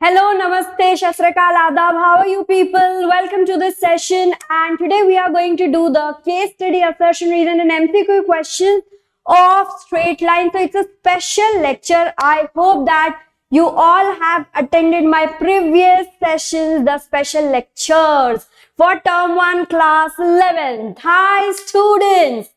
Hello, Namaste, Shasrakal, Adab. How are you people? Welcome to this session. And today we are going to do the case study, assertion, reason and MCQ questions of straight line. So it's a special lecture. I hope that you all have attended my previous sessions, the special lectures for term 1 class 11th. Hi students.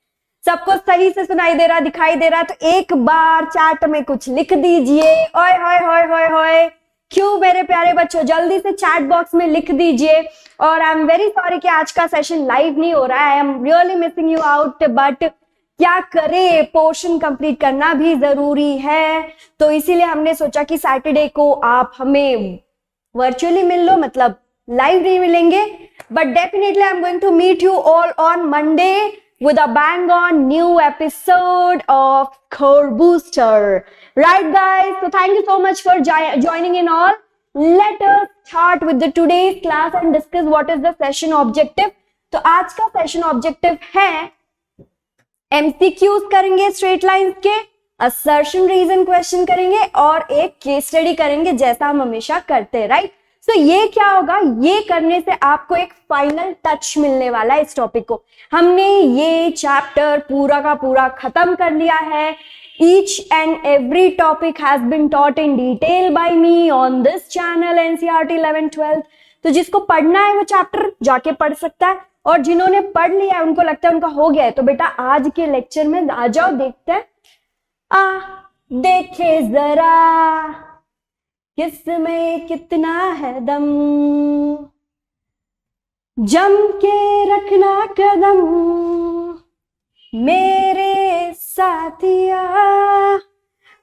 सबको सही से सुनाई दे रहा, दिखाई दे रहा? तो एक बार chat में कुछ लिख दीजिए। ओए होए होए होए होए, क्यों मेरे प्यारे बच्चों, जल्दी से चैट बॉक्स में लिख दीजिए। और आई एम वेरी सॉरी कि आज का सेशन लाइव नहीं हो रहा है। I am really missing you out, but क्या करें, पोर्शन कंप्लीट करना भी जरूरी है। तो इसीलिए हमने सोचा कि सैटरडे को आप हमें वर्चुअली मिल लो, मतलब लाइव नहीं मिलेंगे, but definitely I am going to meet you all on Monday with a bang on new episode of Core Booster. Right guys, so thank you so much for joining in all. Let us start with the today's class and discuss what is the session objective. तो आज का session objective है MCQs करेंगे straight lines के, assertion reason question करेंगे और एक case study करेंगे जैसा हम हमेशा करते हैं, राइट। तो ये क्या होगा, ये करने से आपको एक फाइनल टच मिलने वाला है इस टॉपिक को। हमने ये चैप्टर पूरा का पूरा खत्म कर लिया है। Each and every topic has been taught in detail by me on this channel NCERT 11th-12th। तो जिसको पढ़ना है वो चैप्टर जाके पढ़ सकता है, और जिन्होंने पढ़ लिया है उनको लगता है उनका हो गया है, तो बेटा आज के लेक्चर में आ जाओ, देखते हैं। देखे जरा किसमें कितना है दम, जम के रखना कदम मेरे साथिया।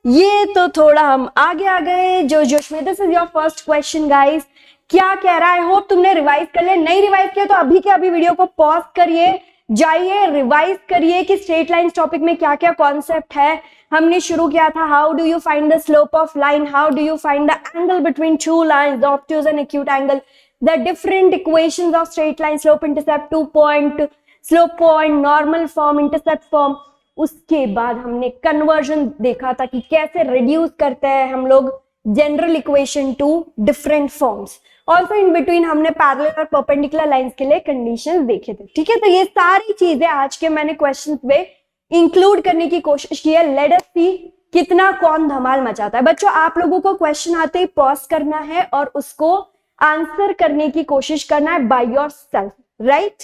ये तो थोड़ा हम आगे आ गए जो जोश में। This is your first question guys. क्या कह रहा है, होप तुमने रिवाइज कर लिया। नहीं रिवाइज किया तो अभी के अभी वीडियो को पॉज करिए, जाइए रिवाइज करिए कि स्ट्रेट लाइन टॉपिक में क्या क्या कॉन्सेप्ट है। हमने शुरू किया था how do you find the slope of line, how do you find the angle between two lines, obtuse and acute angle, the different equations of straight line, slope intercept, 2 point, slope point, normal form, intercept form. उसके बाद हमने conversion देखा था कि कैसे reduce करते हैं हम लोग general equation two different forms. Also in between हमने पैरेलल और परपेंडिकुलर लाइंस के लिए कंडीशंस देखे थे, ठीक है। तो ये सारी चीजें आज के मैंने क्वेश्चंस में इंक्लूड करने की कोशिश की है। लेट अस सी कितना कौन धमाल मचाता है। बच्चों आप लोगों को क्वेश्चन आते ही पॉज करना है और उसको आंसर करने की कोशिश करना है बाय योर सेल्फ, राइट।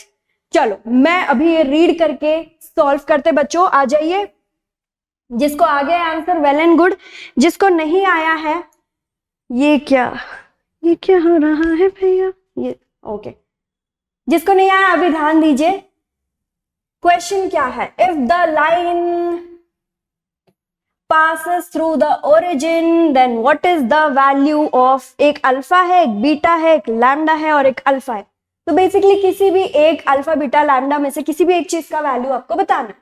चलो मैं अभी ये रीड करके सॉल्व करते, बच्चों आ जाइए। जिसको आ गया आंसर वेल एंड गुड, जिसको नहीं आया है ये क्या हो रहा है भैया, ये ओके। जिसको नहीं आया अभी ध्यान दीजिए। क्वेश्चन क्या है, if the line passes through the origin then what is the value of, एक अल्फा है, एक बीटा है, एक लैम्डा है और एक अल्फा है। तो बेसिकली किसी भी एक अल्फा बीटा लैम्डा में से किसी भी एक चीज का वैल्यू आपको बताना।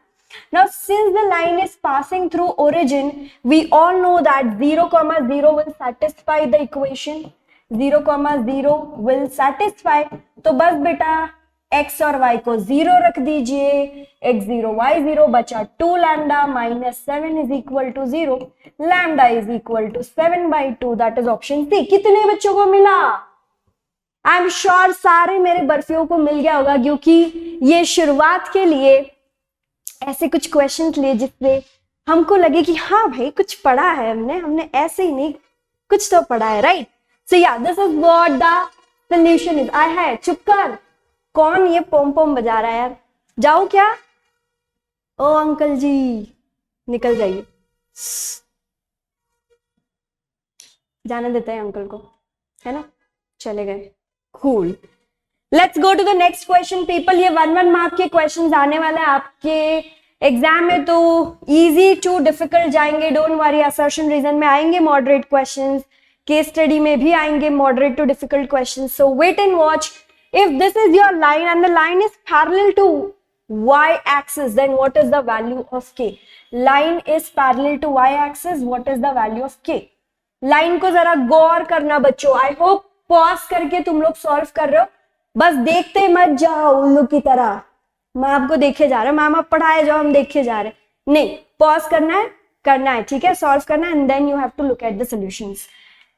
Now since the line is passing through origin, we all know that 0,0 will satisfy the equation, 0,0 will satisfy। तो बस बेटा x और y को 0 रख दीजिए, x0 y0 बचा 2 lambda minus 7 is equal to 0, lambda is equal to 7/2, that is option C. कितने बच्चों को मिला? आई एम श्योर सारे मेरे बर्फियों को मिल गया होगा, क्योंकि ये शुरुआत के लिए ऐसे कुछ क्वेश्चंस लिए जिससे हमको लगे कि हाँ भाई कुछ पढ़ा है हमने ऐसे ही नहीं, कुछ तो पढ़ा है, राइट। सो या this is what the solution is. आई है चुप कर, कौन ये पोम पोम बजा रहा है यार, जाऊं क्या? ओ अंकल जी निकल जाइए, जाने देते हैं अंकल को, है ना, चले गए, cool. Let's go to the next question people. ये 1 मार्क के क्वेश्चन आने वाले हैं आपके एग्जाम में, तो इजी टू डिफिकल्ट जाएंगे, डोंट वरी। असर्शन रीजन में आएंगे मॉडरेट क्वेश्चंस, केस स्टडी में भी आएंगे moderate to difficult questions, so wait and watch. If this is your line and the line is parallel to y-axis, then what is the value of k? Line is parallel to y-axis, what is the value of k? Line को जरा गौर करना बच्चों। I hope pause करके तुम लोग solve कर रहे हो, बस देखते मत जाओ उल्लू की तरह। मैम आपको देखे जा रहे हैं, मैम आप पढ़ाए जाओ हम देखे जा रहे हैं, नहीं, पॉज करना है, ठीक है, सॉल्व करना है, and then you have to look at the solutions.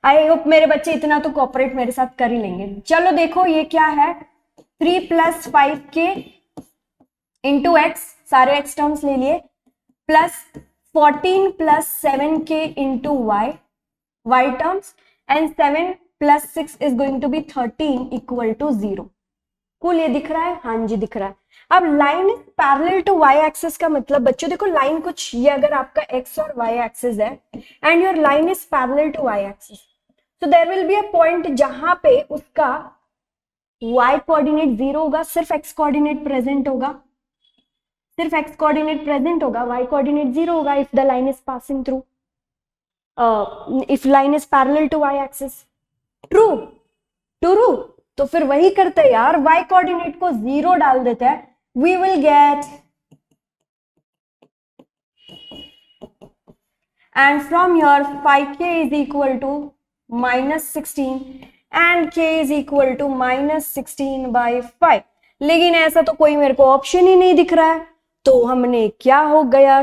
I hope मेरे बच्चे इतना तो कोऑपरेट मेरे साथ कर ही लेंगे। चलो देखो ये क्या है, 3 + 5k इंटू एक्स, सारे एक्स टर्म्स ले लिए, plus 14 + 7k into y terms, and 7 + 6 is going to be 13 equal to 0। कुल ये दिख रहा है, हाँ जी दिख रहा है। अब line is parallel to y axis का मतलब बच्चों देखो लाइन कुछ ये अगर आपका एक्स और वाई एक्सिस है and your line is parallel to y axis, so there will be a point जहां पे उसका y कोऑर्डिनेट 0 होगा, सिर्फ x कोऑर्डिनेट प्रेजेंट होगा, सिर्फ x कोऑर्डिनेट प्रेजेंट होगा, y कोऑर्डिनेट 0 होगा if the line is passing through, if line is parallel to y axis. True true, तो फिर वही करते हैं यार, y कोऑर्डिनेट को 0 डाल देते हैं, we will get, and from your 5k is equal to -16 and k is equal to -16/5। लेकिन ऐसा तो कोई मेरे को ऑप्शन ही नहीं दिख रहा है, तो हमने क्या हो गया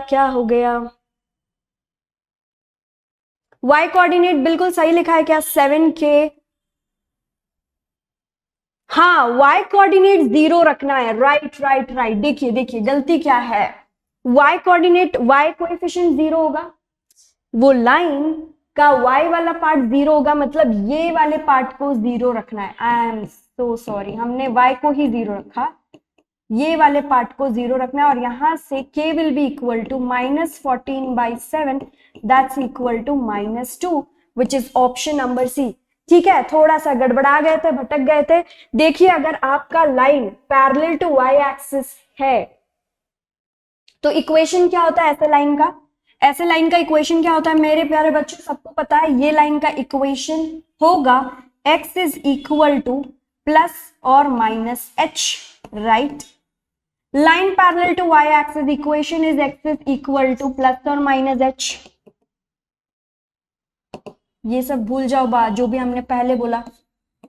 y कोऑर्डिनेट बिल्कुल सही लिखा है क्या, 7k, हाँ y कोऑर्डिनेट 0 रखना है, राइट। देखिए गलती क्या है, y कोऑर्डिनेट, y कोएफिशिएंट 0 होगा, वो लाइन का y वाला पार्ट 0 होगा, मतलब ये वाले पार्ट को 0 रखना है। आई एम सो सॉरी, हमने y को ही 0 रखा, ये वाले पार्ट को 0 रखना है, और यहां से k will be equal to -14/7, that's equal to -2, which is option number C. ठीक है, थोड़ा सा गड़बड़ा गए थे, भटक गए थे। देखिए अगर आपका line parallel to y axis है तो इक्वेशन क्या होता है ऐसे लाइन का इक्वेशन क्या होता है मेरे प्यारे बच्चों, सबको पता है, ये लाइन का इक्वेशन होगा x is equal to plus और minus h, right. Line parallel to y axis equation is x is equal to plus और माइनस h। ये सब भूल जाओ बात जो भी हमने पहले बोला,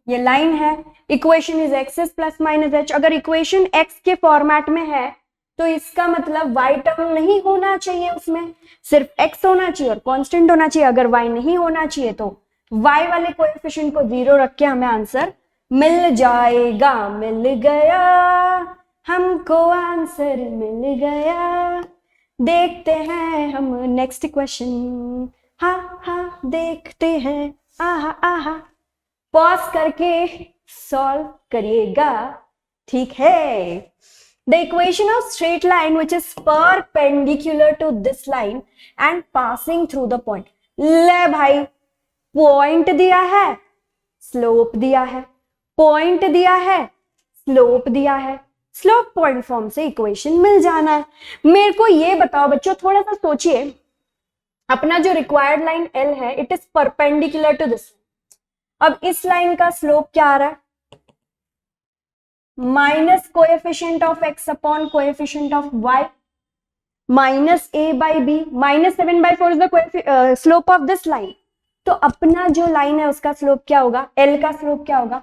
ये लाइन है, equation is x is plus minus h। अगर इक्वेशन x के फॉर्मेट में है तो इसका मतलब y टर्म नहीं होना चाहिए, उसमें सिर्फ x होना चाहिए और कांस्टेंट होना चाहिए। अगर y नहीं होना चाहिए तो y वाले कोएफिशिएंट को 0 रख के हमें आंसर मिल जाएगा। मिल गया हमको आंसर, मिल गया। देखते हैं हम नेक्स्ट क्वेश्चन, हाँ देखते हैं, आहा पॉज करके सॉल्व करिएगा, ठीक है। The equation of straight line which is perpendicular to this line and passing through the point। ले भाई, पॉइंट दिया है, स्लोप दिया है, पॉइंट दिया है, स्लोप दिया है, स्लोप पॉइंट फॉर्म से इक्वेशन मिल जाना है। मेरे को ये बताओ बच्चों, थोड़ा सा सोचिए, अपना जो रिक्वायर्ड लाइन L है, it is perpendicular to this. अब इस लाइन का स्लोप क्या आ रहा है, minus coefficient of x upon coefficient of y minus a/b, -7/4 is the slope of this line. तो अपना जो लाइन है उसका स्लोप क्या होगा, L का स्लोप क्या होगा,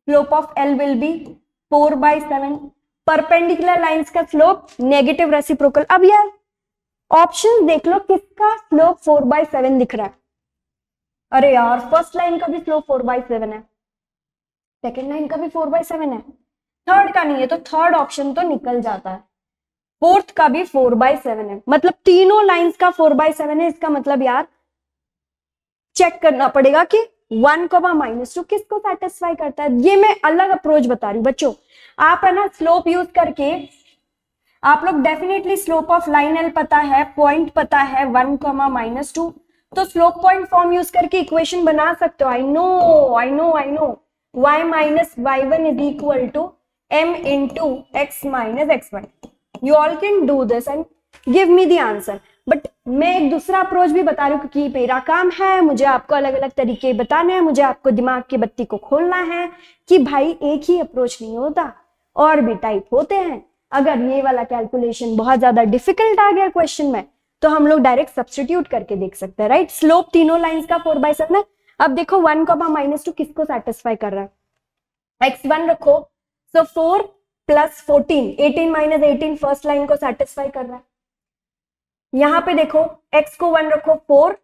slope of L will be 4/7। Perpendicular lines का स्लोप नेगेटिव रेसिप्रोकल। अब यार ऑप्शन देख लो, किसका स्लोप 4/7 दिख रहा है, अरे यार फर्स्ट लाइन का भी स्लोप 4/7 है, सेकेंड लाइन का भी 4/7 है, थर्ड का नहीं है, तो थर्ड ऑप्शन तो निकल जाता है। फोर्थ का भी 4/7 है, मतलब तीनों लाइंस का 4/7 है। इसका मतलब यार चेक करना पड़ेगा कि 1, -2 किसको सेटिस्फाई करता है। ये मैं अलग अप्रोच बता रही हूँ बच्चों, आप है ना स्लोप यूज करके आप लोग definitely slope of line L पता है, पॉइंट पता है 1, -2, तो स्लोप पॉइंट फॉर्म यूज करके इक्वेशन बना सकते हो। I know y minus y1 is equal to m into x minus x1. You all can do this and give me the answer. But मैं एक दूसरा अप्रोच भी बता रही हूँ क्योंकि मेरा काम है, मुझे आपको अलग अलग तरीके बताने हैं, मुझे आपको दिमाग की बत्ती को खोलना है कि भाई एक ही अप्रोच नहीं होता, और भी टाइप होते हैं। अगर ये वाला कैलकुलेशन बहुत ज्यादा डिफिकल्ट आ गया क्वेश्चन में तो हम लोग डायरेक्ट सब्सटीट्यूट करके देख सकते हैं, राइट। स्लोप तीनों लाइंस का 4/7 है। अब देखो 1, -2 किसको सेटिस्फाई कर रहा है, x1 रखो, सो 4 + 14, 18 - 18 फर्स्ट लाइन को सेटिस्फाई कर रहा है। यहां पे देखो x को 1 रखो, 4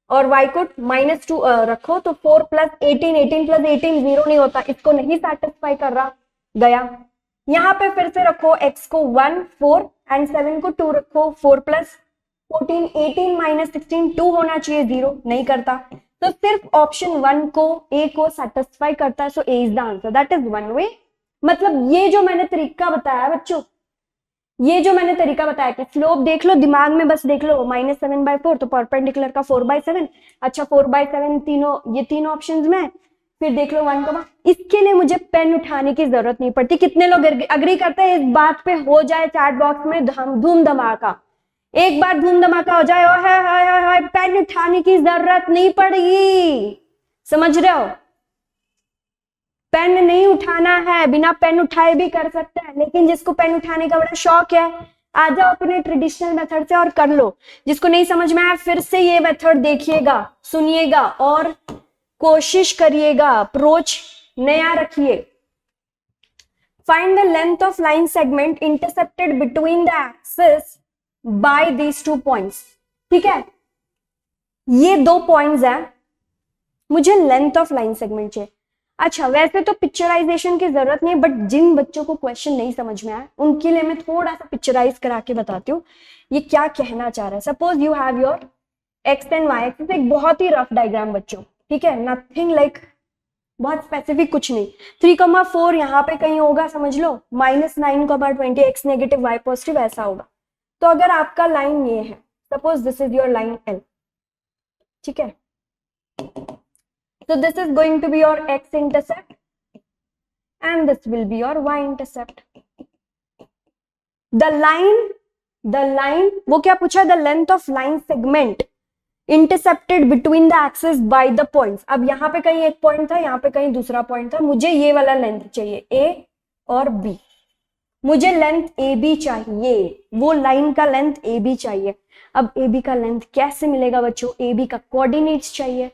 और y को -2 रखो तो 4 + 18, 18 + 18 0 नहीं होता, इसको नहीं सेटिस्फाई कर रहा, गया। यहाँ पे फिर से रखो x को 1 4 एंड 7 को 2 रखो, 4 + 14 18 - 16 2 होना चाहिए, 0 नहीं करता, तो सिर्फ ऑप्शन 1 को a को सेटिस्फाई करता है, सो a is the answer, that is one way. मतलब ये जो मैंने तरीका बताया बच्चों, ये जो मैंने तरीका बताया कि स्लोप देख लो, दिमाग में बस देख लो, -7/4 तो परपेंडिकुलर का 4/7, अच्छा 4/7 तीनों, ये तीन ऑप्शंस में, फिर देख लो 1, इसके लिए मुझे पेन उठाने की जरूरत नहीं पड़ती। कितने लोग अग्री करते हैं इस बात पे? हो जाए चैट बॉक्स में धूम धमाका, एक बार धूम धमाका हो जाए, हाय पेन उठाने की जरूरत नहीं पड़ेगी, समझ रहे हो? पेन नहीं उठाना है, बिना पेन उठाए भी कर सकते हैं, लेकिन जिसको पेन उठाने का बड़ा शौक है, आ जाओ अपने ट्रेडिशनल मेथड से और कर लो। जिसको नहीं समझ में आया फिर से ये मेथड देखिएगा, सुनिएगा और कोशिश करिएगा, अप्रोच नया रखिए। Find the length of line segment intercepted between the axis by these 2 points. ठीक है, ये 2 पॉइंट्स हैं, मुझे लेंथ ऑफ लाइन सेगमेंट चाहिए। अच्छा, वैसे तो पिक्चराइजेशन की जरूरत नहीं है, बट जिन बच्चों को क्वेश्चन नहीं समझ में आया उनके लिए मैं थोड़ा सा पिक्चराइज करा के बताती हूँ ये क्या कहना चाह रहा है। Suppose you have your x and y axis, एक बहुत ही रफ डायग्राम बच्चों, ठीक है, नथिंग लाइक बहुत स्पेसिफिक कुछ नहीं। 3,4 यहाँ पे कहीं होगा, समझ लो, -9,20 एक्स नेगेटिव वाई पॉजिटिव, ऐसा होगा। तो अगर आपका लाइन ये है, suppose this is your line L, ठीक है, so this is going to be your x intercept and this will be your y intercept. The line वो क्या पूछा? the length of line segment intercepted between the axis by the points। अब यहाँ पे कहीं एक पॉइंट था, यहाँ पे कहीं दूसरा पॉइंट था, मुझे ये वाला लेंथ चाहिए, a और b, मुझे लेंथ ए बी चाहिए, वो लाइन का लेंथ ए बी चाहिए। अब ए बी का लेंथ कैसे मिलेगा बच्चों? ए बी का कोऑर्डिनेट्स चाहिए,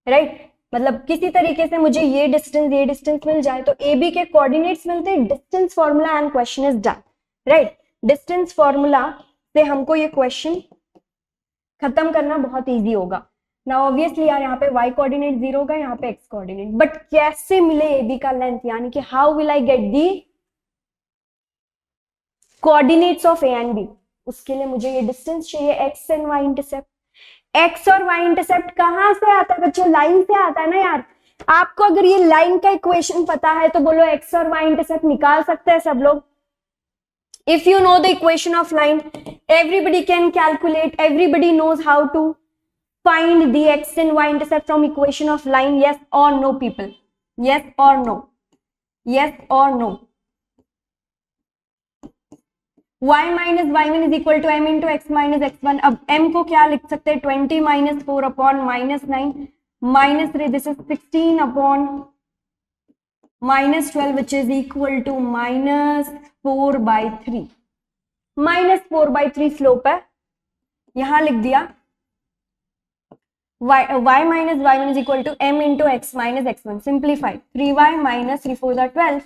राइट? मतलब किसी तरीके से मुझे ये डिस्टेंस मिल जाए तो ए बी के कोऑर्डिनेट्स मिलते हैं, distance formula and question is done, right? Distance formula से हमको ये क्वेश्चन खत्म करना बहुत इजी होगा। नाउ ऑब्वियसली यार यहाँ पे y कोऑर्डिनेट 0 होगा, यहाँ पे x कोऑर्डिनेट, बट कैसे मिले ए बी का लेंथ, यानी कि how will I get the coordinates of A and B? उसके लिए मुझे ये डिस्टेंस चाहिए, x and y intercept. x और y इंटरसेप्ट कहां से आता है बच्चों? लाइन से आता है ना यार। आपको अगर ये लाइन का इक्वेशन पता है तो बोलो x और y इंटरसेप्ट निकाल सकते हैं सब लोग। If you know the equation of line, everybody can calculate, everybody knows how to find the x and y intercept from equation of line. Yes or no people? Yes or no? Yes or no? y minus y1 is equal to m into x minus x1। अब m को क्या लिख सकते हैं? 20 minus 4 upon -9 minus 3, this is 16 upon -12 which is equal to -4/3। -4/3 slope है, यहां लिख दिया y minus y1 is equal to m into x minus x1। Simplify, 3y minus 3 4 12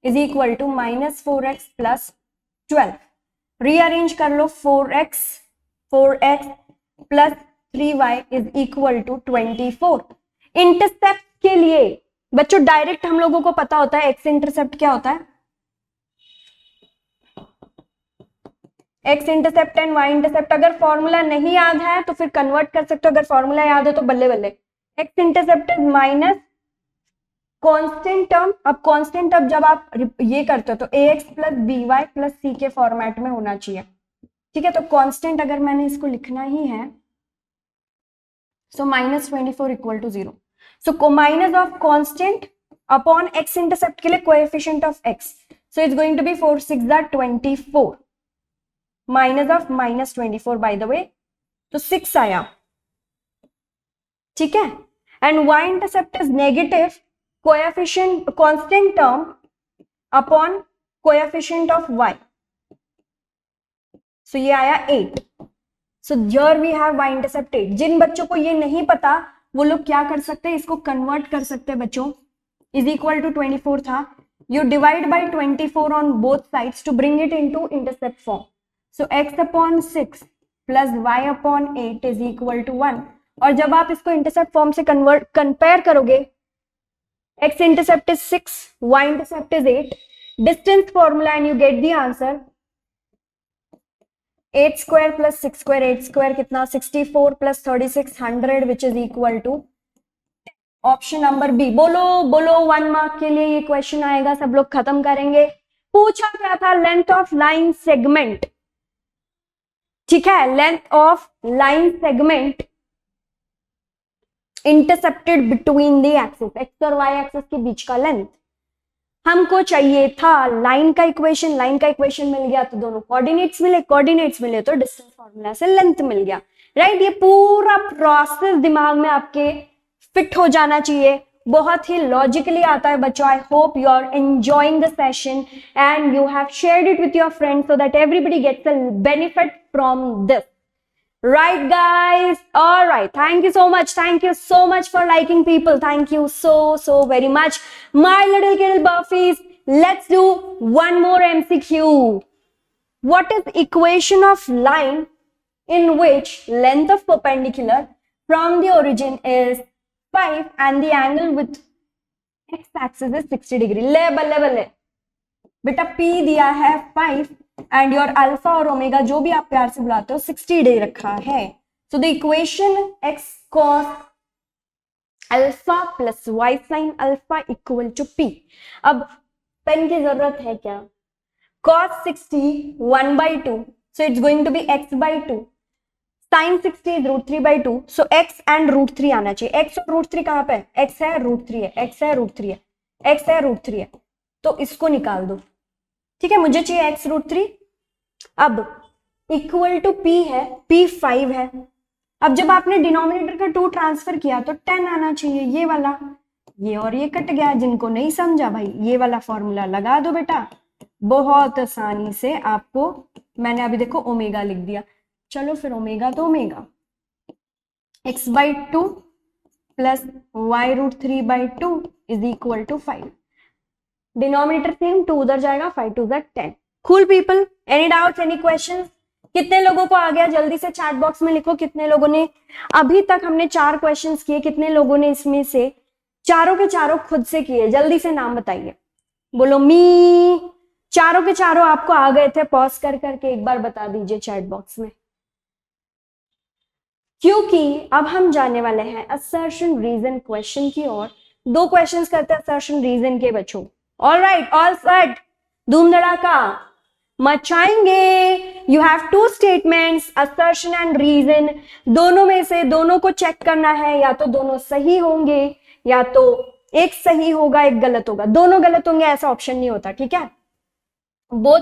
is equal to -4x plus 12। Rearrange कर लो, 4x plus 3y is equal to 24। Intercept के लिए बच्चों direct हम लोगों को पता होता है x इंटरसेप्ट क्या होता है, x intercept and y intercept. अगर फॉर्मूला नहीं याद है तो फिर कन्वर्ट कर सकते हो, अगर फॉर्मूला याद है तो बल्ले बल्ले। x intercept is minus constant term. अब कांस्टेंट टर्म जब आप ये करते हो तो ax plus by plus c के फॉर्मेट में होना चाहिए, ठीक है? तो कांस्टेंट अगर मैंने इसको लिखना ही है so -24 equal to 0। So minus of constant upon x intercept के लिए coefficient of x, so it's going to be 4 6 24 minus of -24 by the way, तो 6 आया, ठीक है? And y intercept is negative coefficient constant term upon coefficient of y, so ये आया 8। So here we have y intercept 8। जिन बच्चों को ये नहीं पता वो लोग क्या कर सकते हैं, इसको कन्वर्ट कर सकते हैं बच्चों। इज इक्वल टू 24 था, you divide by 24 on both sides to bring it into intercept form. So x upon 6 plus y upon 8 is equal to 1। और जब आप इसको इंटरसेप्ट फॉर्म से कंपेयर करोगे, x intercept is 6, y intercept is 8, distance formula and you get the answer 8 square plus 6 square, 8 square कितना 64 plus 36 100 which is equal to option number B. बोलो बोलो, 1 mark के लिए ये क्वेश्चन आएगा, सब लोग खत्म करेंगे। पूछा क्या था, लेंथ ऑफ लाइन सेगमेंट, ठीक है, length of line segment intercepted between the axis, x और वाई एक्सिस के बीच का लेंथ हमको चाहिए था। लाइन का इक्वेशन, लाइन का इक्वेशन मिल गया तो दोनों कोऑर्डिनेट्स मिले, कोऑर्डिनेट्स मिले तो डिस्टेंस फॉर्मूला से लेंथ मिल गया, राइट। ये पूरा प्रोसेस दिमाग में आपके फिट हो जाना चाहिए, बहुत ही लॉजिकली आता है बच्चों। I hope you are enjoying the session and you have shared it with your friends so that everybody gets a benefit from this, right guys? All right, thank you so much, thank you so much for liking people, thank you so very much my little kiddo buffies. Let's do one more MCQ. What is equation of line in which length of perpendicular from the origin is 5 and the angle with x axis is 60 degree? ले बल्ले बल्ले बेटा, p दिया है 5 and your alpha और omega जो भी आप प्यार से बुलाते हो 60 डिग्री रखा है। So the equation x cos alpha plus y sin alpha equal to p। अब पेन की जरूरत है क्या? cos 60 1/2, so it's going to be x/2, sin 60 is √3/2, so x and √3 आना चाहिए। x और √3 कहां पे? x है √3 है, x है √3 है, x है √3 है, तो इसको निकाल दो, ठीक है। मुझे चाहिए x √3। अब इक्वल टू p है, p 5 है। अब जब आपने डिनोमिनेटर का 2 ट्रांसफर किया तो 10 आना चाहिए, ये वाला, ये और ये कट गया। जिनको नहीं समझा भाई, ये वाला फॉर्मूला लगा दो बेटा, बहुत आसानी से आपको। मैंने अभी देखो ओमेगा लिख दिया, चलो फिर ओमेगा तो omega x/2 plus y √3/2 is equal to 5। Denominator same, 2 उधर जाएगा, 5 2 10। Cool people, any doubts, any questions? कितने लोगों को आ गया? जल्दी से चैट बॉक्स में लिखो कितने लोगों ने। अभी तक हमने 4 क्वेश्चंस किए, कितने लोगों ने इसमें से चारों के चारों खुद से किए? जल्दी से नाम बताइए, बोलो मी। चारों के चारों आपको आ गए थे? पॉज कर करके एक बार बता दीजिए चैट बॉक्स में, क्योंकि अब हम जाने वाले हैं असर्शन रीजन क्वेश्चन की ओर। 2 क्वेश्चंस करते हैं असर्शन रीजन के बच्चों। ऑल राइट, ऑल सेट, धूम धड़ाका मचाएंगे। You have 2 statements, assertion and reason. दोनों में से दोनों को चेक करना है, या तो दोनों सही होंगे या तो एक सही होगा एक गलत होगा। दोनों गलत होंगे ऐसा ऑप्शन नहीं होता, ठीक है। Both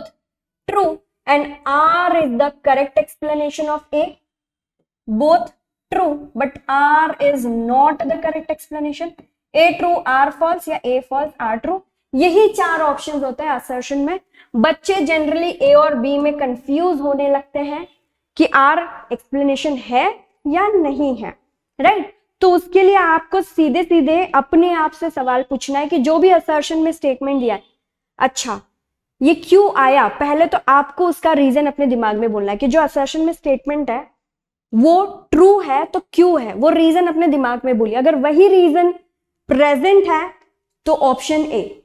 true and R is the correct explanation of A. Both true but R is not the correct explanation. A true R false या ए फॉल्स आर ट्रू, यही 4 ऑप्शंस होते हैं असर्शन में। बच्चे जनरली ए और बी में confuse होने लगते हैं कि आर एक्सप्लेनेशन है या नहीं है, राइट। तो उसके लिए आपको सीधे सीधे अपने आप से सवाल पूछना है कि जो भी असर्शन में स्टेटमेंट दिया है, अच्छा ये क्यों आया। पहले तो आपको उसका रीजन अपने दिमाग में बोलना है कि जो असर्शन में स्टेटमेंट है वो ट्रू है तो क्यों है, वो रीजन अपने दिमाग में बोलिए। अगर वही रीजन प्रेजेंट है तो ऑप्शन ए,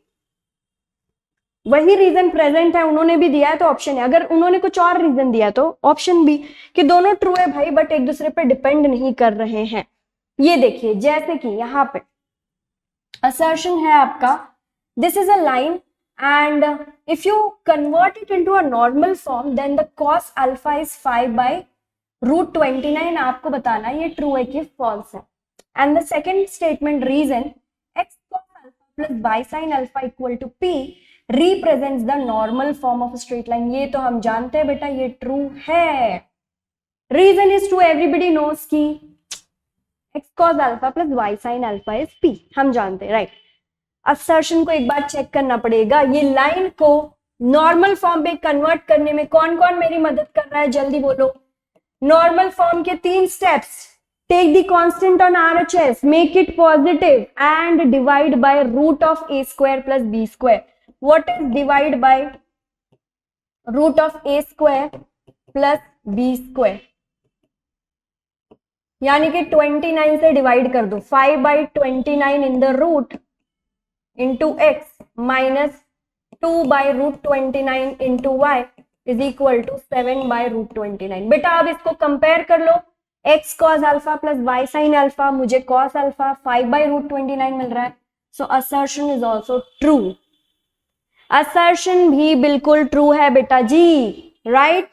वही रीजन प्रेजेंट है उन्होंने भी दिया है तो ऑप्शन है। अगर उन्होंने कुछ और रीजन दिया तो ऑप्शन बी, कि दोनों ट्रू है भाई बट एक दूसरे पे डिपेंड नहीं कर रहे हैं। ये देखिए, जैसे कि यहाँ पे असर्शन है आपका, this is a line and if you convert it into a normal form then the cos alpha is 5/√29। आपको बताना ये ट्रू है कि फॉल्स है। And the second statement reason x cos alpha plus y sin alpha equal to p represents the normal form of a straight line। ये तो हम जानते हैं बेटा, ये ट्रू है। Reason is true, everybody knows कि x cos alpha plus y sin alpha is p, हम जानते हैं, राइट। असर्शन को एक बार चेक करना पड़ेगा, ये लाइन को नॉर्मल फॉर्म में कन्वर्ट करने में कौन कौन मेरी मदद कर रहा है, जल्दी बोलो। नॉर्मल फॉर्म के 3 steps, take the constant on RHS, make it positive and divide by root of a square plus b square. What is divide by root of a square plus b square? यानी कि 29 से divide कर दो, 5/29 in the root into x minus 2/√29 into y is equal to 7/√29। बेटा अब इसको compare कर लो, x cos alpha plus y sin alpha, मुझे cos अल्फा 5/√29 मिल रहा है, so assertion is also true. Assertion भी बिल्कुल ट्रू है बेटा जी, राइट।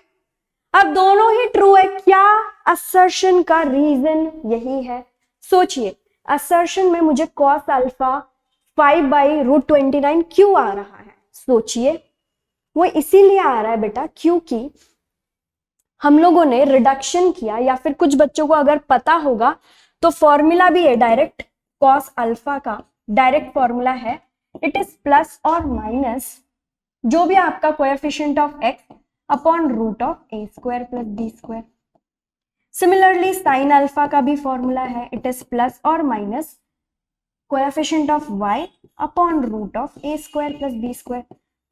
अब दोनों ही ट्रू है, क्या असर्शन का रीजन यही है? सोचिए, असर्शन में मुझे cos अल्फा 5/√29 क्यों आ रहा है? सोचिए, वो इसीलिए आ रहा है बेटा क्योंकि हम लोगों ने रिडक्शन किया, या फिर कुछ बच्चों को अगर पता होगा तो फॉर्मूला भी है डायरेक्ट, cos अल्फा का डायरेक्ट फॉर्मूला है, इट इज प्लस और माइनस जो भी आपका coefficient of x upon root of a square plus b square. Similarly sine alpha का भी फॉर्मूला है, इट इज प्लस और minus coefficient of y upon root of a square plus b square.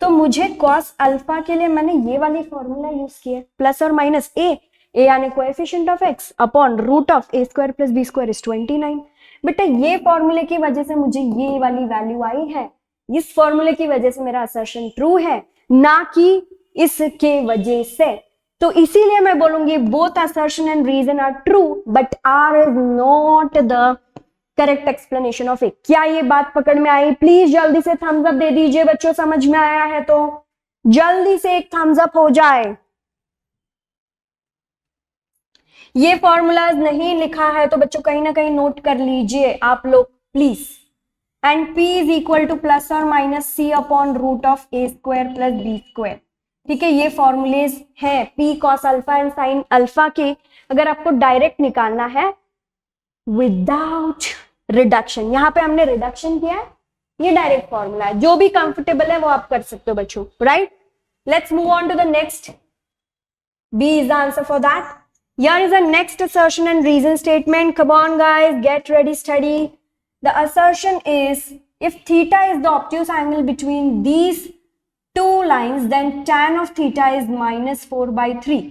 तो मुझे cos alpha के लिए मैंने ये वाली फॉर्मूला यूज की है, प्लस और माइनस a यानी coefficient of x upon root of a square plus b square is 29। बेटा ये फॉर्मूले की वजह से मुझे ये वाली वैल्यू आई है, इस फॉर्मूले की वजह से मेरा असर्शन ट्रू है, ना कि इसके वजह से। तो इसीलिए मैं बोलूंगी both assertion and reason are true but R is not the correct explanation of it. क्या ये बात पकड़ में आई? प्लीज जल्दी से थम्स अप दे दीजिए बच्चों, समझ में आया है तो जल्दी से एक थम्स अप हो जाए। ये फॉर्मूलाज नहीं लिखा है तो बच्चों कहीं ना कहीं नोट कर लीजिए आप लोग please. And p is equal to plus और minus c upon root of a square plus b square. ठीक है, ये फॉर्मूलेज है p cos alpha and sine alpha के, अगर आपको डायरेक्ट निकालना है विदाउट रिडक्शन। यहां पे हमने रिडक्शन किया है, ये डायरेक्ट फॉर्मूला है, जो भी कंफर्टेबल है वो आप कर सकते हो बच्चों, right. Let's move on to the next, b is the answer for that. Here is the next assertion and reason statement. Come on guys, get ready, study. The assertion is if theta is the obtuse angle between these two lines then tan of theta is -4/3।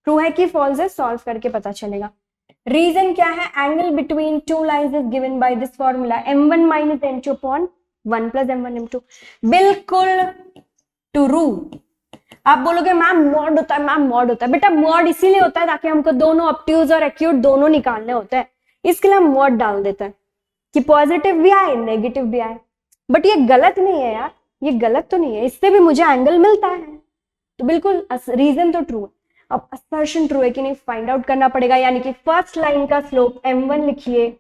True है कि false है, solve करके पता चलेगा। Reason क्या है? Angle between two lines is given by this formula m1 minus m2 upon 1 plus m1 m2। बिल्कुल true. आप बोलोगे मैम मॉड होता है, मैम मॉड होता है। बेटा मॉड इसीलिए होता है ताकि हमको दोनों ऑब्ट्यूज और एक्यूट दोनों निकालने होते हैं, इसके लिए हम मॉड डाल देते हैं कि पॉजिटिव भी आए नेगेटिव भी आए। बट ये गलत नहीं है यार, ये गलत तो नहीं है, इससे भी मुझे एंगल मिलता है, तो बिल्कुल रीजन तो ट्रू है। अब असर्शन ट्रू है कि नहीं फाइंड आउट करना पड़ेगा, यानी कि फर्स्ट लाइन का स्लोप m1 लिखिए,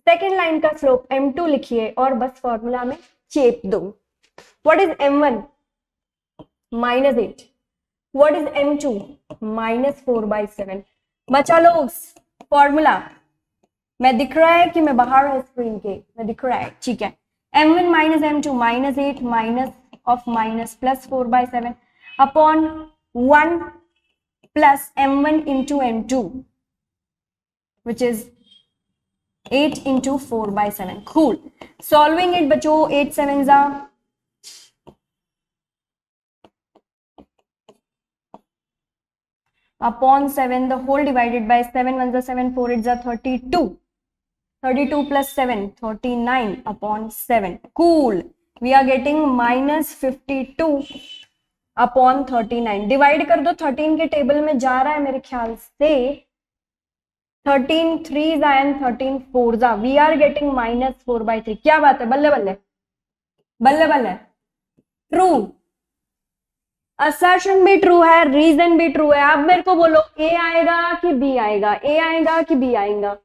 सेकेंड लाइन का स्लोप m2 लिखिए और बस फॉर्मूला में चेप दो। What is m1? -8। What is m2? -4/7। बचा लो फॉर्मूला, मैं दिख रहा है कि मैं बाहर है स्क्रीन के, मैं दिख रहा है, ठीक है। m1 minus m2 -8 minus of minus plus 4/7 upon 1 plus m1 into m2 which is 8 into 4/7। cool, solving it बच्चों, 8 7s are upon 7 the whole divided by 7 1s are 7 4 8s are 32 32 plus 7 39 upon 7। cool, we are getting -52 upon 39। Divide कर दो, 13 के table में जा रहा है मेरे ख्याल से, 13 3s and 13 4s, we are getting -4/3। क्या बात है, बल्ले बल्ले बल्ले बल्ले, ट्रू। असर्शन भी ट्रू है, रीजन भी ट्रू है। अब मेरे को बोलो ए आएगा कि बी आएगा, ए आएगा कि बी आएगा?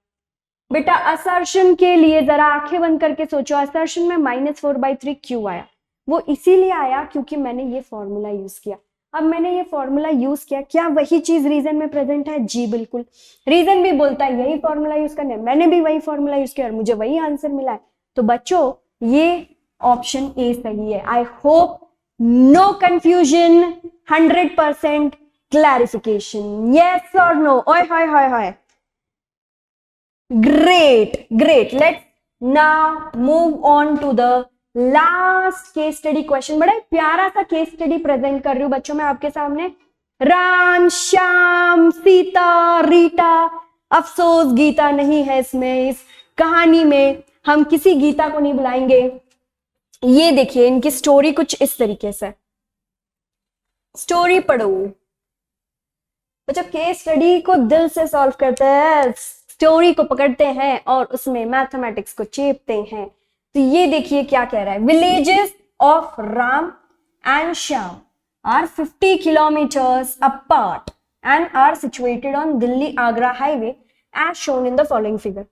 बेटा असर्शन के लिए जरा आंखें बंद करके सोचो, असर्शन में -4/3 क्यों आया? वो इसीलिए आया क्योंकि मैंने ये फॉर्मूला यूज किया। अब मैंने ये फॉर्मूला यूज किया, क्या वही चीज रीजन में प्रेजेंट है? जी बिल्कुल। रीजन भी बोलता है यही फॉर्मूला यूज करना है, मैंने भी वही फॉर्मूला यूज किया और मुझे वही आंसर मिला है। तो बच्चों ये ऑप्शन ए सही है। I hope no confusion, 100% clarification, yes और नो? ओए हाय हाय हाय, great great. Let's now move on to the last case study question. बड़ा प्यारा सा केस स्टडी प्रेजेंट कर रही हूं बच्चों मैं आपके सामने। राम, श्याम, सीता, रीटा, अफसोस गीता नहीं है इसमें, इस कहानी में हम किसी गीता को नहीं बुलाएंगे। ये देखिए इनकी स्टोरी कुछ इस तरीके से, स्टोरी पढ़ो बच्चों, केस स्टडी को दिल से सॉल्व करते हैं, स्टोरी को पकड़ते हैं और उसमें मैथमेटिक्स को चेपते हैं। तो ये देखिए क्या कह रहा है, villages of Ram and Shyam are 50 kilometers apart and are situated on Delhi Agra highway as shown in the following figure।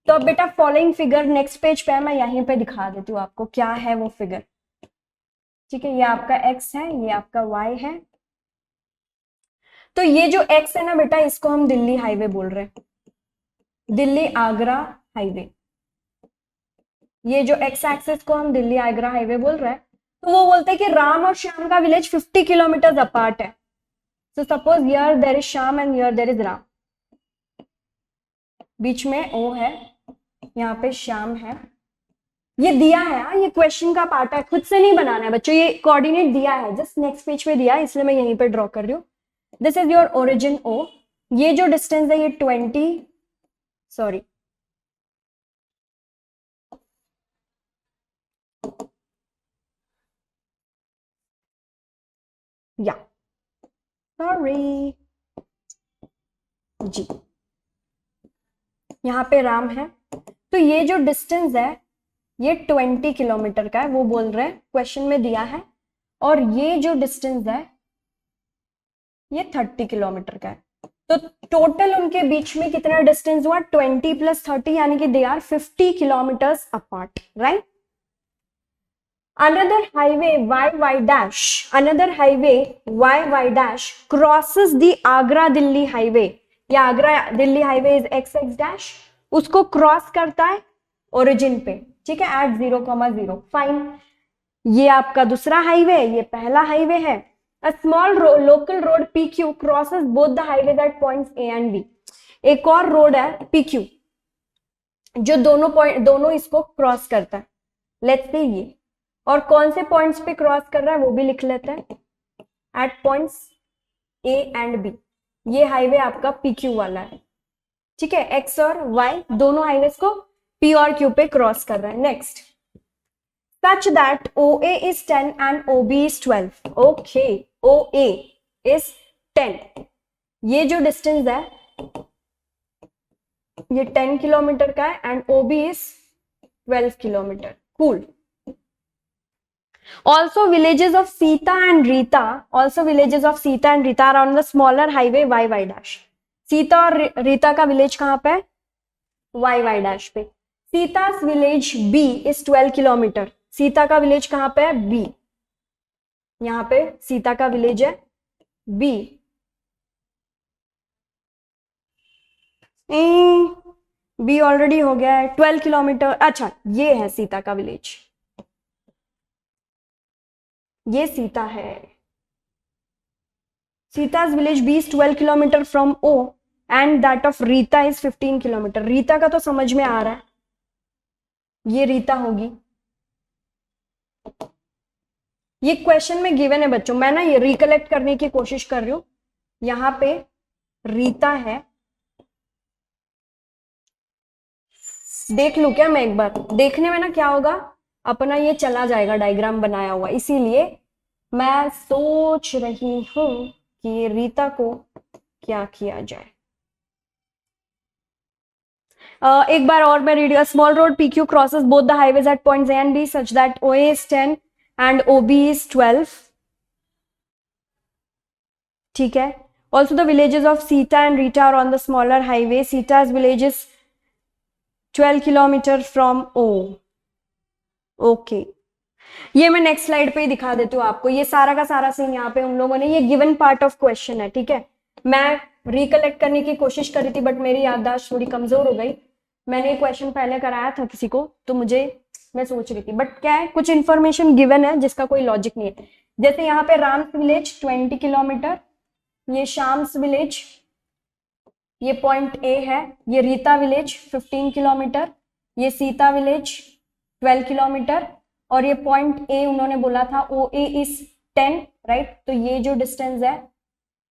तो अब बेटा फॉलोइंग फिगर नेक्स्ट पेज पे मैं यहीं पे दिखा देती हूँ आपको क्या है वो फिगर। ठीक है, ये आपका x है, ये आपका y है। तो ये जो x है ना बेटा, इसको हम दिल्ली हाईवे बोल रहे हैं, दिल्ली आगरा हाईवे। ये जो x एक्सिस को हम दिल्ली आगरा हाईवे बोल रहे हैं। तो वो बोलते हैं कि राम और श्याम का विलेज 50 kilometers अपार्ट है। So suppose here there is Sham and here there is Ram। बीच में O है, यहाँ पे श्याम है। ये दिया है, ये क्वेश्चन का पार्ट है, खुद से नहीं बनाना है बच्चों, ये कोऑर्डिनेट दिया है, जस्ट नेक्स्ट पेज पे दिया है, इसलिए मैं यहीं पे ड्रॉ कर रही हूँ। This is your origin O। ये जो डिस्टेंस है ये 20, सॉरी या सॉरी जी, यहाँ पे राम है। तो ये जो डिस्टेंस है ये 20 किलोमीटर का है, वो बोल रहे हैं, क्वेश्चन में दिया है। और ये जो डिस्टेंस है ये 30 किलोमीटर का है। तो टोटल उनके बीच में कितना डिस्टेंस हुआ, 20 + 30, यानी कि they are 50 kilometers apart, right. Another highway YY dash crosses the Agra Delhi highway। या Agra Delhi highway is XX-, उसको क्रॉस करता है ओरिजिन पे, ठीक है, एट 0,0। फाइन, ये आपका दूसरा हाईवे, ये पहला हाईवे है। A small local road PQ crosses both the highways at points A and B। एक और रोड है PQ जो दोनों इसको क्रॉस करता है। लेट्स से ये, और कौन से पॉइंट्स पे क्रॉस कर रहा है वो भी लिख लेते हैं, at points A and B। ये हाईवे आपका PQ वाला है, ठीक है, X और Y दोनों हाईवेज को P और Q पे क्रॉस कर रहा है। Next, such that OA is 10 and OB is 12। Okay, OA is 10। ये जो डिस्टेंस है ये 10 किलोमीटर का है and OB is 12 kilometre. Cool. Also villages of Sita and Rita are on the smaller highway YY-। Sita और रीता का विलेज कहां पे है, YY- पे। Sita's village B is 12 kilometre. Sita का विलेज कहां पे है, B। यहां पे सीता का विलेज है B। B ऑलरेडी हो गया है, 12 किलोमीटर। अच्छा, ये है सीता का विलेज, ये सीता है। Sita's village B is 12 kilometre from O and that of Rita is 15 kilometre. Rita का तो समझ में आ रहा है, ये रीता होगी। ये क्वेश्चन में गिवन है बच्चों, मैं ना ये रिकलेक्ट करने की कोशिश कर रही हूं। यहां पे रीता है, देख लू क्या मैं एक बार, देखने में ना क्या होगा, अपना ये चला जाएगा डायग्राम बनाया हुआ, इसीलिए मैं सोच रही हूं कि ये रीता को क्या किया जाए। एक बार और मैं read, small road PQ crosses both the highways at points A and B such that OA is 10 and OB is 12। ठीक है। Also the villages of Sita and Rita are on the smaller highway। Sita's village is 12 kilometer from O। Okay, ये मैं next slide पे ही दिखा देती हूँ आपको। ये सारा का सारा सीन यहाँ पे उन लोगों ने, ये गिवन पार्ट ऑफ क्वेश्चन है, ठीक है। मैं रिकलेक्ट करने की कोशिश कर रही थी बट मेरी याददाश्त थोड़ी कमजोर हो गई। मैंने क्वेश्चन पहले कराया था किसी को, तो मैं सोच रही थी, बट क्या है, कुछ इन्फॉर्मेशन गिवन है जिसका कोई लॉजिक नहीं है। जैसे यहाँ पे राम्स विलेज 20 किलोमीटर, ये शाम्स विलेज, ये पॉइंट A है, ये रीता विलेज 15 किलोमीटर, ये सीता विलेज 12 किलोमीटर, और ये पॉइंट A उन्होंने बोला था OA इज 10, राइट। तो ये जो डिस्टेंस है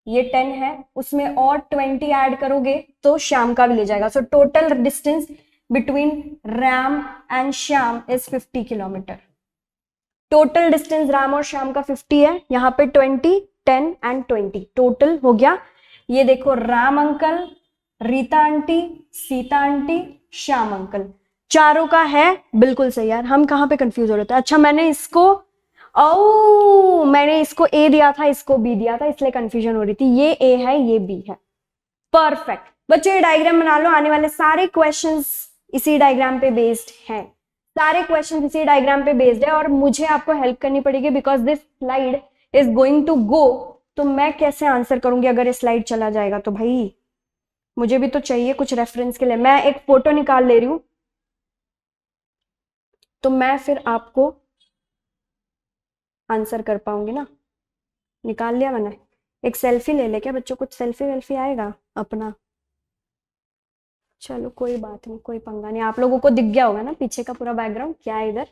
ये 10 है, उसमें और 20 ऐड करोगे तो श्याम का भी ले जाएगा. So total distance between Ram and Shyam is 50 kilometre. Total distance Ram और श्याम का 50 है, यहाँ पे 20, 10 एंड 20 टोटल हो गया. ये देखो Ram uncle, Rita aunty, Sita aunty, Shyam uncle, चारों का है. बिल्कुल सही यार, हम कहाँ पे कंफ्यूज हो रहे थे. अच्छा मैंने इसको ए दिया था, इसको बी दिया था, इसलिए कंफ्यूजन हो रही थी. ये ए है, ये बी है. परफेक्ट. बच्चों ये डायग्राम बना लो, आने वाले सारे क्वेश्चंस इसी डायग्राम पे बेस्ड हैं. सारे क्वेश्चन इसी डायग्राम पे बेस्ड है और मुझे आपको हेल्प करनी पड़ेगी because this slide is going to go. तो मैं कैसे आंसर करूंगी अगर ये स्लाइड चला जाएगा. तो भाई मुझे भी तो चाहिए कुछ रेफरेंस के लिए. मैं एक फोटो निकाल ले रही हूं तो मैं फिर आपको आंसर कर पाऊंगी ना. निकाल लिया मैंने. एक सेल्फी ले ले क्या बच्चों, कुछ सेल्फी वेल्फी आएगा अपना. चलो कोई बात नहीं, कोई पंगा नहीं. आप लोगों को दिख गया होगा ना पीछे का पूरा बैकग्राउंड क्या है इधर.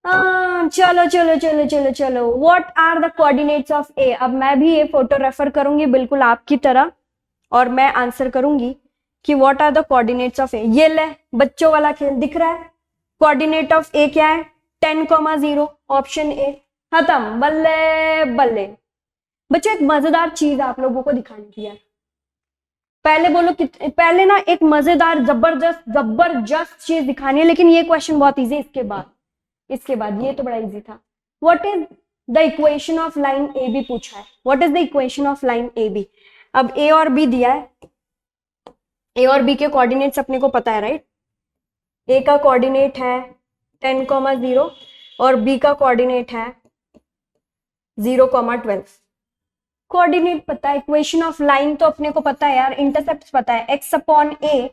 चलो चलो चलो चलो चलो. What are the coordinates of A. अब मैं भी ये फोटो रेफर करूंगी बिल्कुल आपकी तरह और मैं आंसर करूंगी कि what are the coordinates of A. ये ले बच्चों वाला खेल दिख रहा है. कोऑर्डिनेट ऑफ ए क्या है, 10,0. Option A. खत्म. बल्ले बल्ले. बच्चों एक मजेदार चीज आप लोगों को दिखानी थी यार. पहले बोलो कि पहले ना एक मजेदार जबरदस्त चीज दिखानी है, लेकिन ये क्वेश्चन बहुत इजी. इसके बाद ये तो बड़ा इजी था. What is the equation of line A B पूछा है. What is the equation of line A B. अब ए और बी दिया है. ए और बी के कोऑर्डिनेट्स अपने को पता है राइट. ए का कोऑर्डिनेट है 10,0 और बी का कोऑर्डिनेट है 0,12. कोऑर्डिनेट पता है, इक्वेशन ऑफ लाइन तो अपने को पता है यार. इंटरसेप्ट पता है, x upon a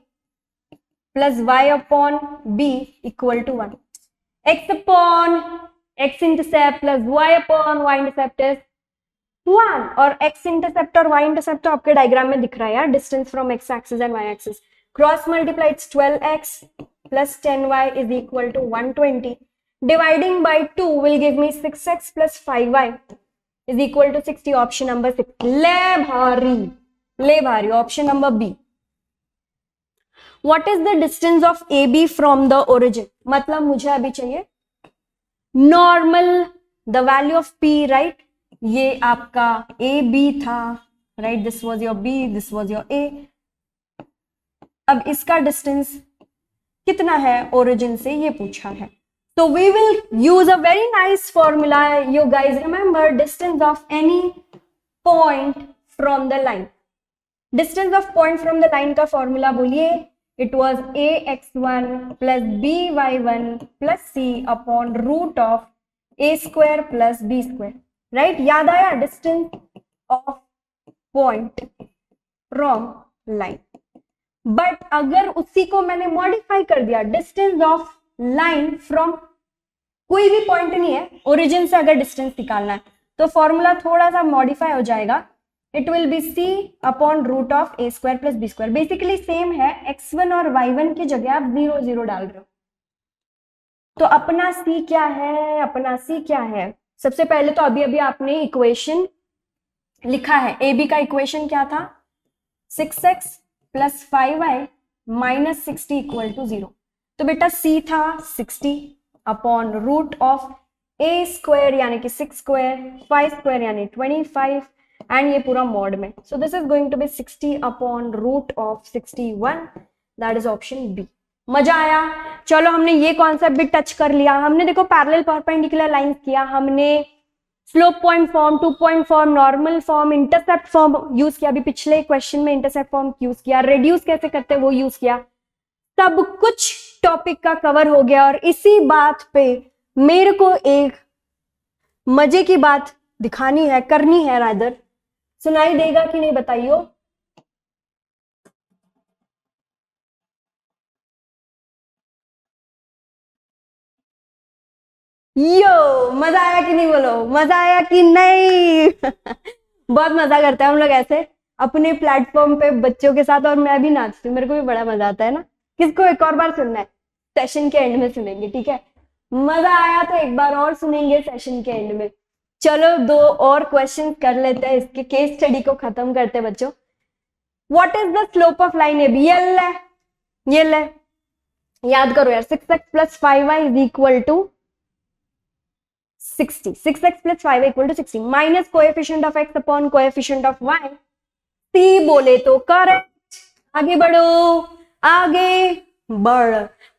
plus y upon b equal to 1. x upon x intercept plus y upon y intercept is 1. और x इंटरसेप्ट और y इंटरसेप्ट तो आपके डायग्राम में दिख रहा है यार. Distance from x axis and y axis. Cross multiply it's 12x plus 10y is equal to 120. Dividing by 2 will give me 6x plus 5y is equal to 60. Option number 6. ले भारी option number B. What is the distance of A B from the origin. मतलब मुझे अभी चाहिए normal the value of P right. ये आपका A B था right. This was your B, this was your A. अब इसका डिस्टेंस कितना है ओरिजिन से ये पूछा है. So we will use a very nice formula. You guys remember distance of any point from the line. Distance of point from the line का formula बोलिए. It was ax1 plus by1 plus c upon root of a square plus b square. Right? याद आया distance of point from line. But अगर उसी को मैंने modify कर दिया, distance of लाइन फ्रॉम कोई भी पॉइंट नहीं है, ओरिजिन से अगर डिस्टेंस निकालना है तो फॉर्मूला थोड़ा सा मॉडिफाई हो जाएगा. It will be c upon root of a square plus b square. Basically same है. x1 और y1 की जगह आप 0 0 डाल रहे हो. तो अपना c क्या है, अपना c क्या है. सबसे पहले तो अभी अभी आपने इक्वेशन लिखा है. ए बी का इक्वेशन क्या था, 6x plus 5y minus 60 equal to 0. तो बेटा c था 60 upon root of a square यानी कि 6 स्क्वायर, 5 स्क्वायर यानी 25 एंड ये पूरा मॉड में. So this is going to be 60 upon root of 61. That is option B. मजा आया. चलो हमने ये कॉन्सेप्ट भी टच कर लिया. हमने देखो पैरेलल परपेंडिकुलर लाइंस किया, हमने slope point form, 2 point form, normal form, intercept form use किया. अभी पिछले क्वेश्चन में इंटरसेप्ट फॉर्म यूज किया. रेड्यूस कैसे करते हैं वो यूज किया. सब कुछ टॉपिक का कवर हो गया. और इसी बात पे मेरे को एक मजे की बात दिखानी है, करनी है रादर. सुनाई देगा कि नहीं बताइयो. यो मजा आया कि नहीं, बोलो मजा आया कि नहीं. बहुत मजा करते हैं हम लोग ऐसे अपने प्लेटफॉर्म पे बच्चों के साथ. और मैं भी नाचती हूँ, मेरे को भी बड़ा मजा आता है ना. किसको एक और बार सुनना है, सेशन के एंड में सुनेंगे ठीक है. मजा आया तो एक बार और सुनेंगे सेशन के एंड में. चलो दो और क्वेश्चन कर लेते हैं, इसके केस स्टडी को खत्म करते हैं बच्चों। What is the slope of line A B? ये ले याद करो यार, 6x plus 5y is equal to 60. 6x plus 5y equal to 60 minus coefficient of x upon coefficient of y. C बोले तो करेक्ट। आगे बढ़ो, आगे बढ़।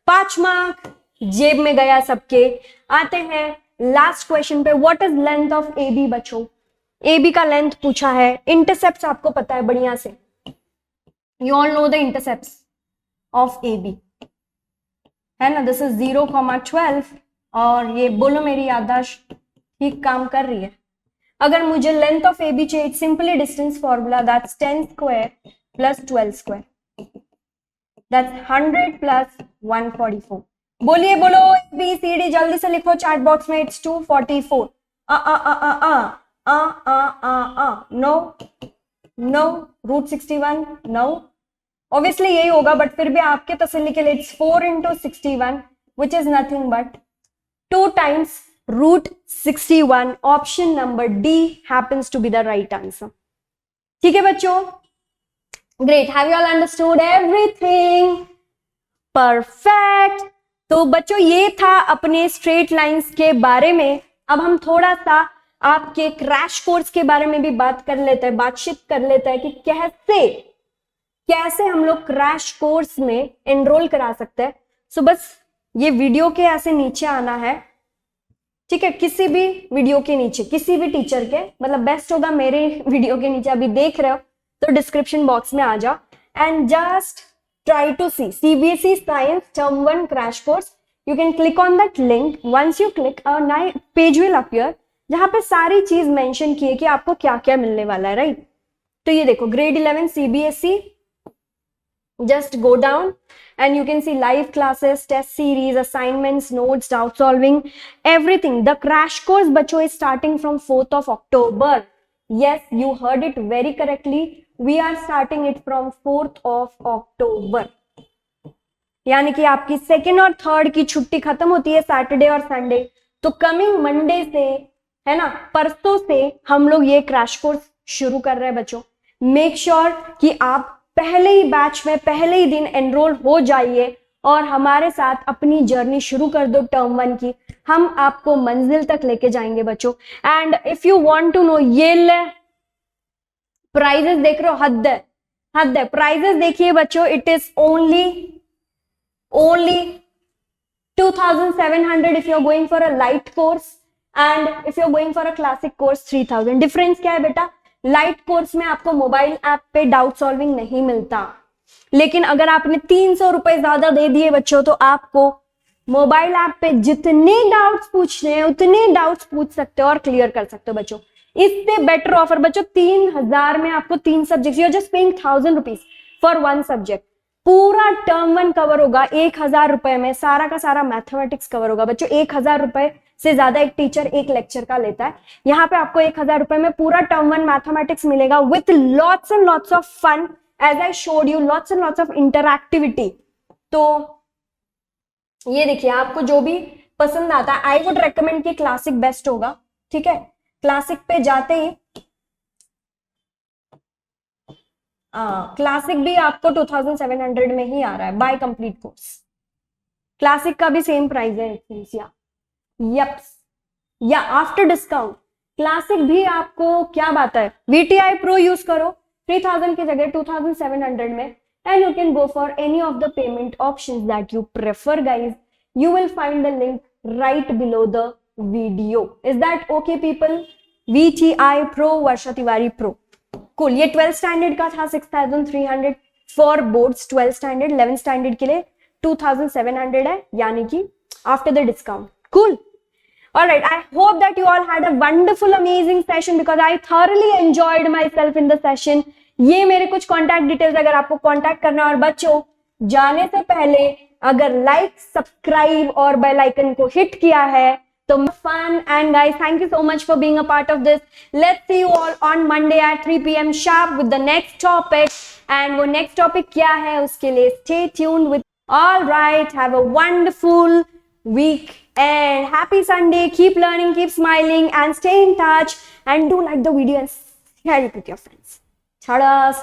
5 मार्क जेब में गया सबके। आते हैं लास्ट क्वेश्चन पे। What is length of A B? बच्चों ए बी का लेंथ पूछा है। इंटरसेप्ट आपको पता है बढ़िया से, you all know the intercept of A B, है ना? दिस इज 0,12 और ये बोलो मेरी याददाश्त ठीक काम कर रही है। अगर मुझे लेंथ ऑफ ए बी चाहिए, simply distance formula, that's 10 square plus 12 square, that's 100 plus 144। बोलिए बोलो बी सी डी, जल्दी से लिखो चैट बॉक्स में। It's 244। No no, root 61 no, obviously यही होगा, बट फिर भी आपके तसल्ली के लिए it's 4 into 61 which is nothing but 2 times root 61. Option number D happens to be the right answer. ठीक है बच्चों, great. Have you all understood everything? Perfect. तो बच्चों ये था अपने स्ट्रेट लाइंस के बारे में। अब हम थोड़ा सा आपके क्रैश कोर्स के बारे में भी बात कर लेते हैं, बातचीत कर लेते हैं कि कैसे हम लोग क्रैश कोर्स में एनरोल करा सकते हैं। सो बस ये वीडियो के ऐसे नीचे आना है, ठीक है? किसी भी वीडियो के नीचे, किसी भी टीचर के, मतलब बेस्ट होगा मेरे वीडियो के नीचे अभी देख रहे हो तो डिस्क्रिप्शन बॉक्स में आ जाओ and just try to see CBSE science term 1 crash course. You can click on that link. Once you click, a नई पेज विल अपीयर जहां पे सारी चीज मेंशन की है कि आपको क्या क्या मिलने वाला है, राइट? तो ये देखो, grade 11 CBSE, just go down and you can see live classes, test series, assignments, notes, doubt solving, everything. The crash course bachcho is starting from 4th of October. Yes, you heard it very correctly. We are starting it from 4th of October. यानी कि आपकी second और third की छुट्टी खत्म होती है Saturday और संडे। तो कमिंग मंडे से, है ना, परसों से हम लोग ये क्रैश कोर्स शुरू कर रहे हैं बच्चों। मेक श्योर कि आप पहले ही बैच में, पहले ही दिन एनरोल हो जाइए और हमारे साथ अपनी जर्नी शुरू कर दो टर्म 1 की। हम आपको मंजिल तक लेके जाएंगे बच्चों। And if you want to know, ये ले प्राइजेस देख रहे हो, हद है प्राइजेस देखिए बच्चों। It is only 2700 if you're going for a light course and if you're going for a classic course 3000. Difference क्या है बेटा? लाइट कोर्स में आपको मोबाइल ऐप पे डाउट सॉल्विंग नहीं मिलता, लेकिन अगर आपने 300 रुपए ज्यादा दे दिए बच्चों तो आपको मोबाइल ऐप पे जितने डाउट्स पूछने हैं उतने डाउट्स पूछ सकते हो और क्लियर कर सकते हो बच्चों। इससे बेटर ऑफर बच्चों, 3000 में आपको 3 subject, you are just paying 1000 rupees for 1 subject. पूरा टर्म 1 कवर होगा 1000 रुपए में, सारा का सारा मैथमेटिक्स कवर होगा बच्चों। 1000 रुपए से ज्यादा एक टीचर एक लेक्चर का लेता है। यहाँ पे आपको 1000 रुपए में पूरा टर्म 1 मैथमेटिक्स मिलेगा with lots and lots of fun, as I showed you, lots and lots of interactivity. तो ये देखिए, आपको जो भी पसंद आता है, आई वुड रेकमेंड कि क्लासिक बेस्ट होगा, ठीक है? क्लासिक पे जाते ही क्लासिक भी आपको 2700 में ही आ रहा है बाय कंप्लीट कोर्स। क्लासिक का भी सेम प्राइस है या आफ्टर डिस्काउंट क्लासिक भी आपको, क्या बात है, VTI Pro यूज करो 3000 की जगह 2700 में, and you can go for any of the payment options that you prefer guys. You will find the link right below the video. Is that okay people? VTI Pro, Varsha Tiwari Pro. Cool. ये 12th standard का था 6300 for boards 12th standard, 11th standard के लिए 2700 है, यानी कि after the discount. Cool. All right. I hope that you all had a wonderful, amazing session because I thoroughly enjoyed myself in the session. ये मेरे कुछ कॉन्टैक्ट डिटेल्स, अगर आपको कॉन्टैक्ट करना है। और बच्चों, जाने से पहले अगर लाइक, सब्सक्राइब और बेल आइकन को हिट किया है तो fun. And guys, thank you so much for being a part of this. Let's see you all on Monday at 3 PM sharp with the next topic. एंड वो next topic क्या है उसके लिए stay tuned with. All right, have a wonderful week. And happy Sunday. Keep learning, keep smiling, and stay in touch. And do like the video and share it with your friends. Tada.